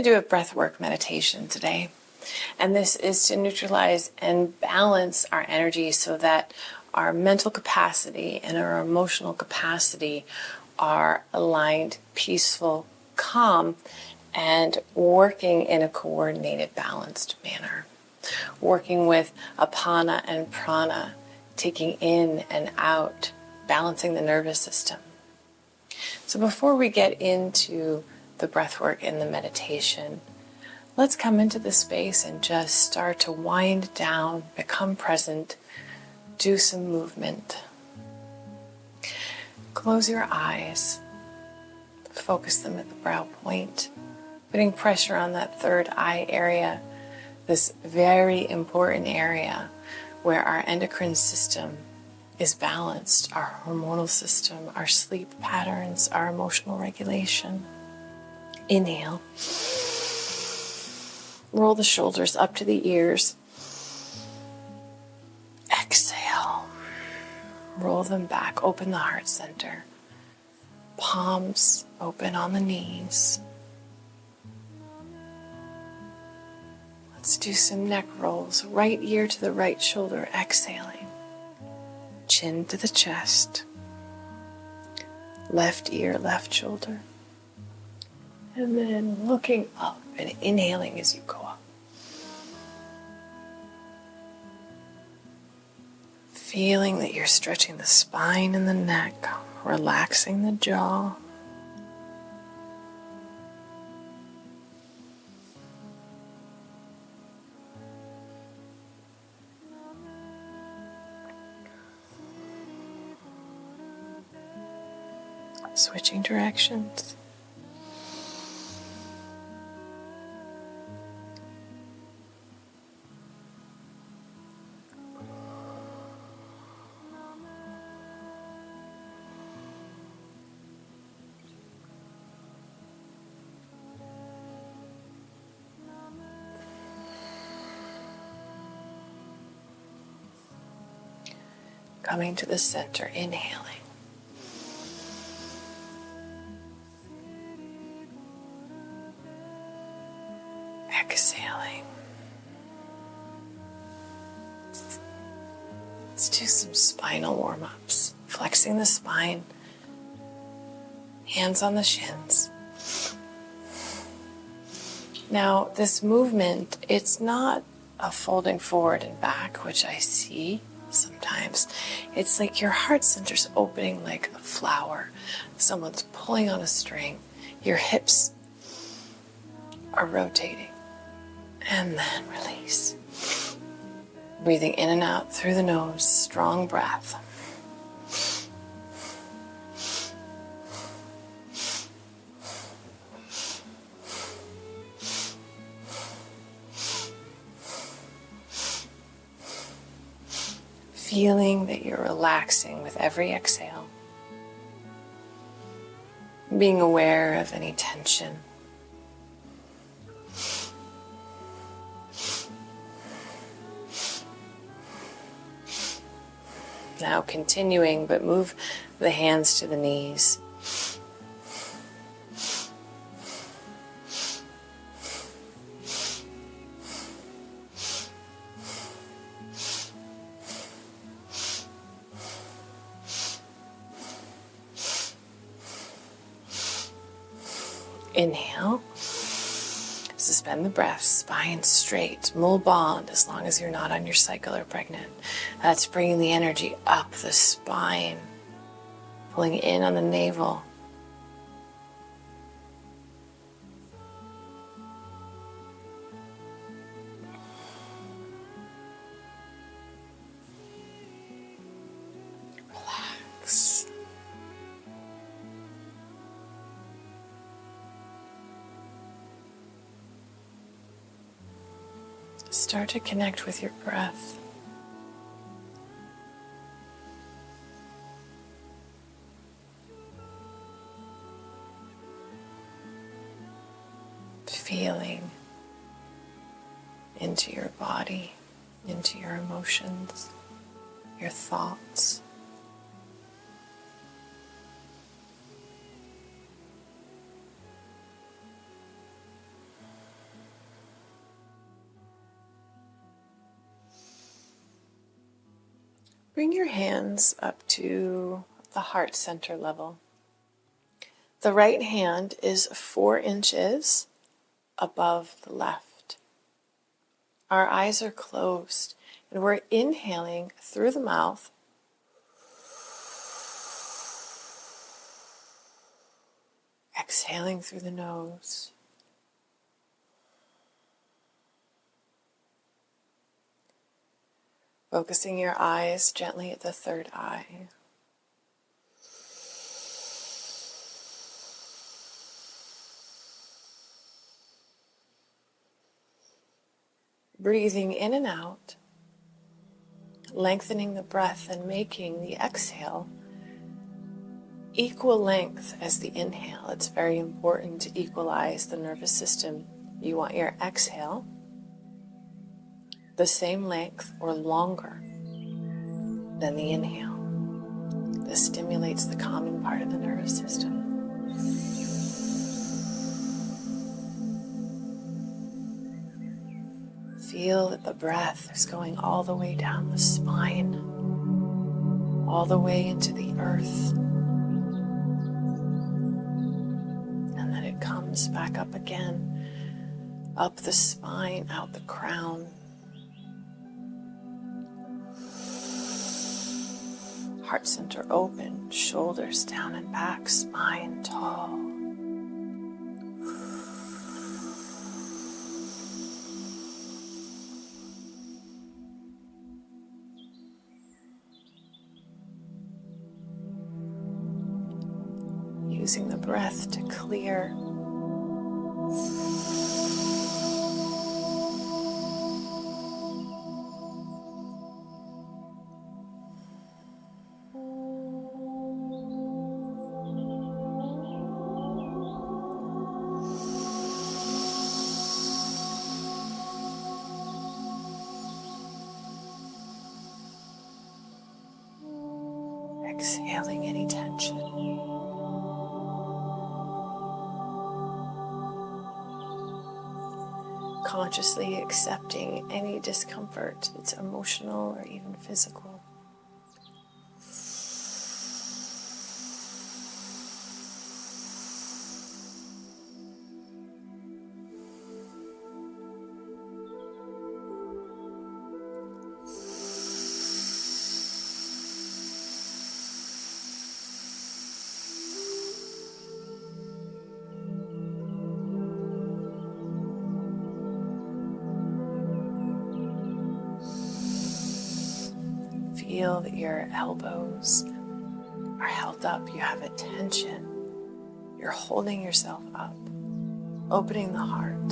going to do a breathwork meditation today. And this is to neutralize and balance our energy so that our mental capacity and our emotional capacity are aligned, peaceful, calm, and working in a coordinated, balanced manner. Working with apana and prana, taking in and out, balancing the nervous system. So before we get into the breathwork and the meditation, let's come into the space and just start to wind down, become present, do some movement. Close your eyes, focus them at the brow point, putting pressure on that third eye area, this very important area where our endocrine system is balanced, our hormonal system, our sleep patterns, our emotional regulation. Inhale. Roll the shoulders up to the ears. Exhale. Roll them back. Open the heart center. Palms open on the knees. Let's do some neck rolls. Right ear to the right shoulder. Exhaling. Chin to the chest. Left ear, left shoulder. And then looking up and inhaling as you go up. Feeling that you're stretching the spine and the neck, relaxing the jaw. Switching directions. Coming to the center, inhaling. Exhaling. Let's do some spinal warm-ups. Flexing the spine, hands on the shins. Now, this movement, it's not a folding forward and back, which I see sometimes. It's like your heart center's opening like a flower. Someone's pulling on a string. Your hips are rotating. And then release. Breathing in and out through the nose, strong breath. Feeling that you're relaxing with every exhale. Being aware of any tension. Now continuing, but move the hands to the knees. Inhale. Suspend the breath, spine straight, mul bond as long as you're not on your cycle or pregnant. That's bringing the energy up the spine, pulling in on the navel. Relax. Start to connect with your breath. Feeling into your body, into your emotions, your thoughts. Bring your hands up to the heart center level. The right hand is 4 inches above the left. Our eyes are closed, and we're inhaling through the mouth. Exhaling through the nose. Focusing your eyes gently at the third eye. Breathing in and out, lengthening the breath and making the exhale equal length as the inhale. It's very important to equalize the nervous system. You want your exhale the same length or longer than the inhale. This stimulates the calming part of the nervous system. Feel that the breath is going all the way down the spine, all the way into the earth. And then it comes back up again, up the spine, out the crown. Heart center open, shoulders down and back, spine tall. Using the breath to clear. Exhaling any tension. Consciously accepting any discomfort that's emotional or even physical. Feel that your elbows are held up. You have a tension. You're holding yourself up, opening the heart.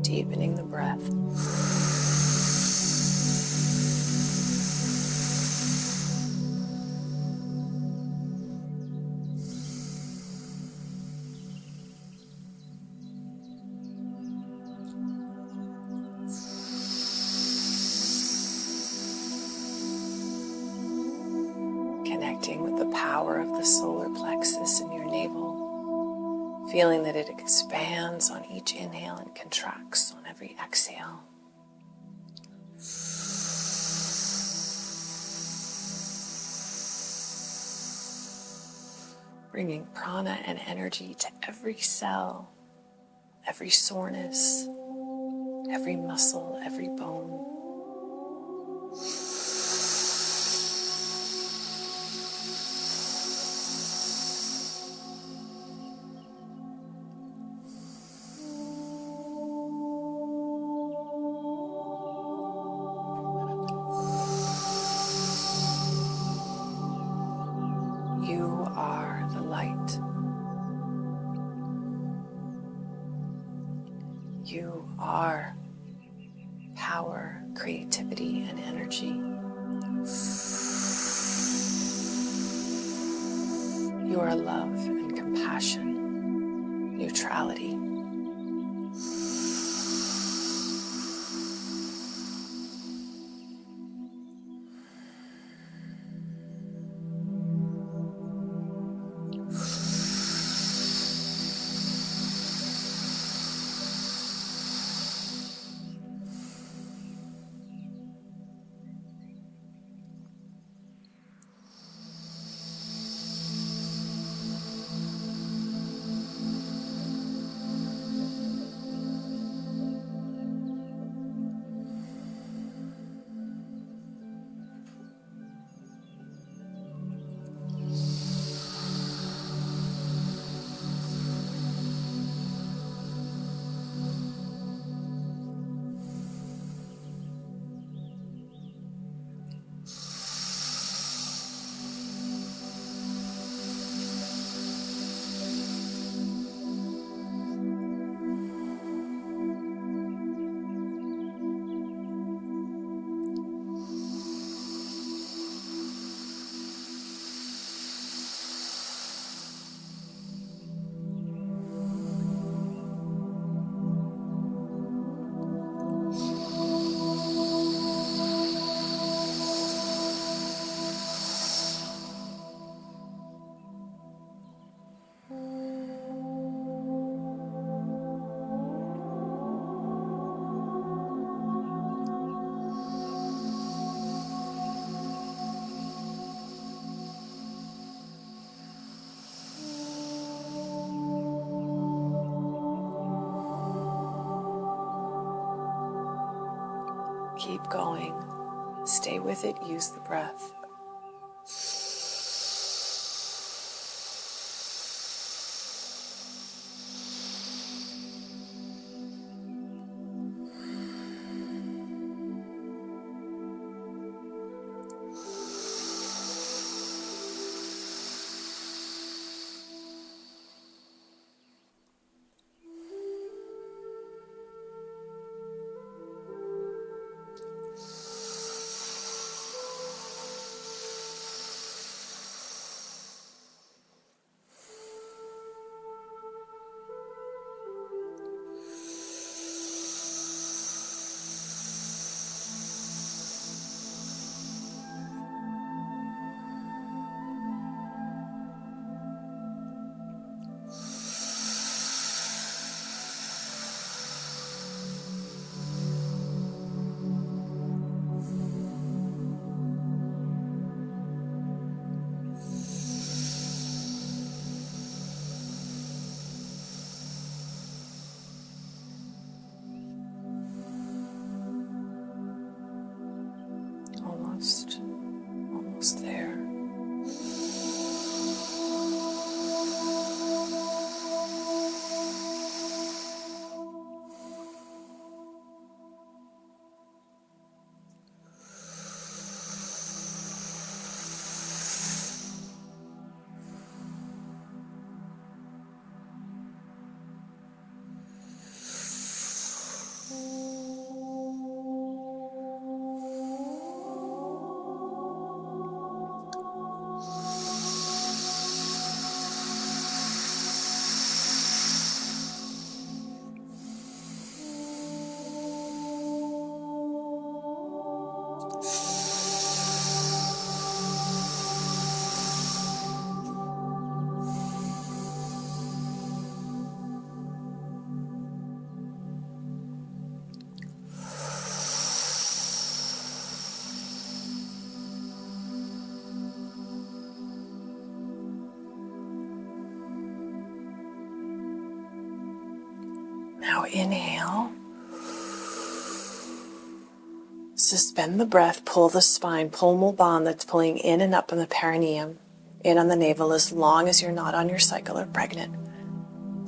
Deepening the breath. Connecting with the power of the solar plexus in your navel, feeling that it expands on each inhale and contracts on every exhale. Bringing prana and energy to every cell, every soreness, every muscle, every bone. You are the light. You are power, creativity, and energy. You are love and compassion, neutrality. Keep going. Stay with it. Use the breath. Almost there. Now inhale. Suspend the breath, pull the spine, pull Mulban, that's pulling in and up on the perineum, in on the navel as long as you're not on your cycle or pregnant.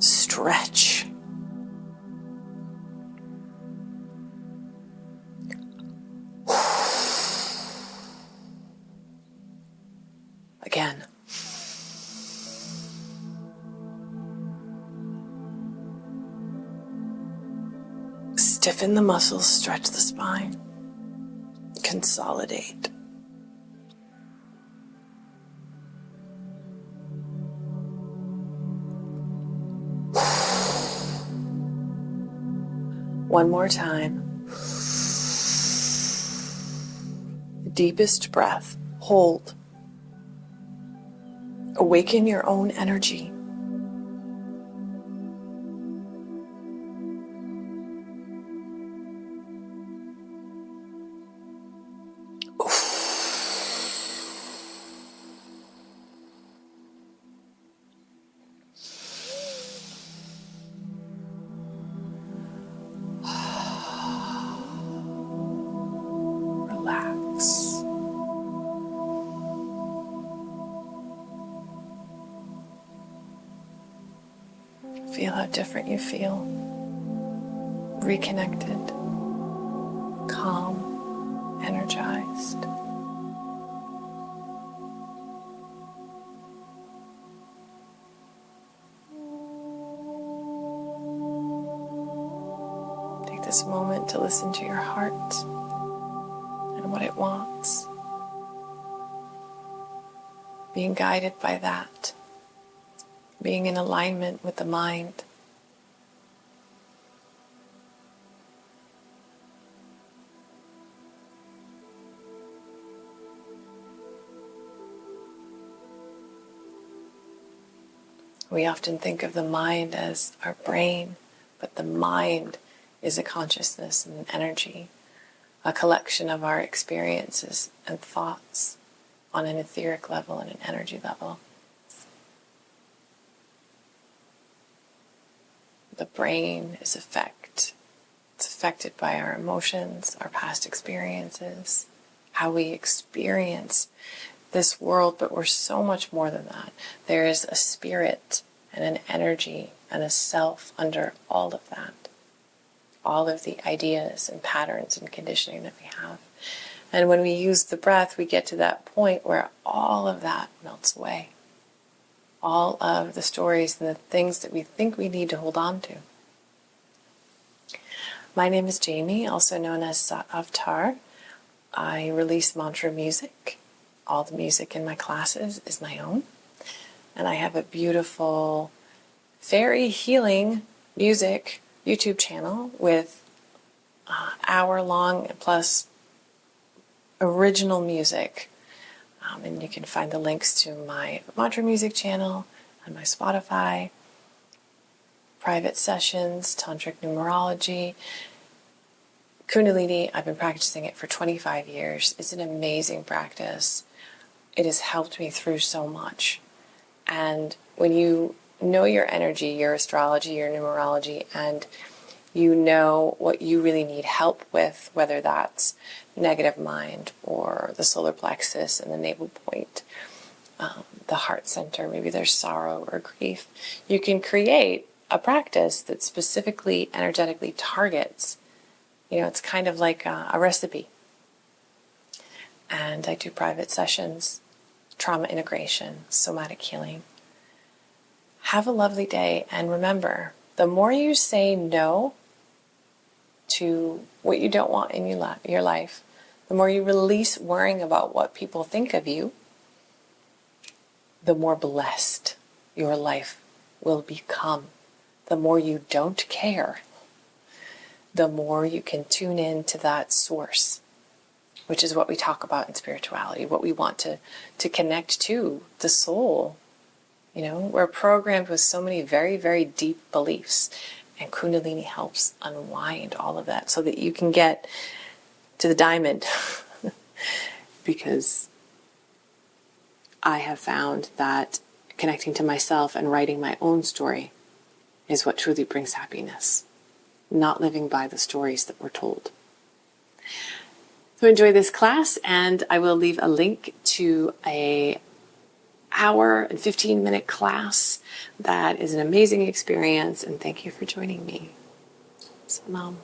Stretch. Again. Stiffen the muscles, stretch the spine. Consolidate. One more time. The deepest breath. Hold. Awaken your own energy. Relax. Feel how different you feel. Reconnected, calm, energized. Take this moment to listen to your heart and what it wants. Being guided by that. Being in alignment with the mind. We often think of the mind as our brain, but the mind is a consciousness and an energy, a collection of our experiences and thoughts on an etheric level and an energy level. The brain is effect, It's affected by our emotions, our past experiences, how we experience this world, but we're so much more than that. There is a spirit and an energy and a self under all of that. All of the ideas and patterns and conditioning that we have. And when we use the breath, we get to that point where all of that melts away. All of the stories and the things that we think we need to hold on to. My name is Jamie, also known as Sat Avtar. I release mantra music. All the music in my classes is my own. And I have a beautiful fairy healing music YouTube channel with hour-long plus original music. And you can find the links to my mantra music channel on my Spotify, private sessions, tantric numerology, Kundalini. I've been practicing it for 25 years. It's an amazing practice. It has helped me through so much. And when you know your energy, your astrology, your numerology, and you know what you really need help with, whether that's negative mind or the solar plexus and the navel point, the heart center, maybe there's sorrow or grief, you can create a practice that specifically energetically targets. It's kind of like a recipe. And I do private sessions, trauma integration, somatic healing. Have a lovely day, and remember, the more you say no to what you don't want in your life, the more you release worrying about what people think of you, the more blessed your life will become. The more you don't care, the more you can tune in to that source, which is what we talk about in spirituality, what we want to connect to, the soul. We're programmed with so many very, very deep beliefs, and Kundalini helps unwind all of that so that you can get to the diamond. Because I have found that connecting to myself and writing my own story is what truly brings happiness, not living by the stories that we're told. So enjoy this class, and I will leave a link to a hour and 15-minute class that is an amazing experience, and thank you for joining me. Salam.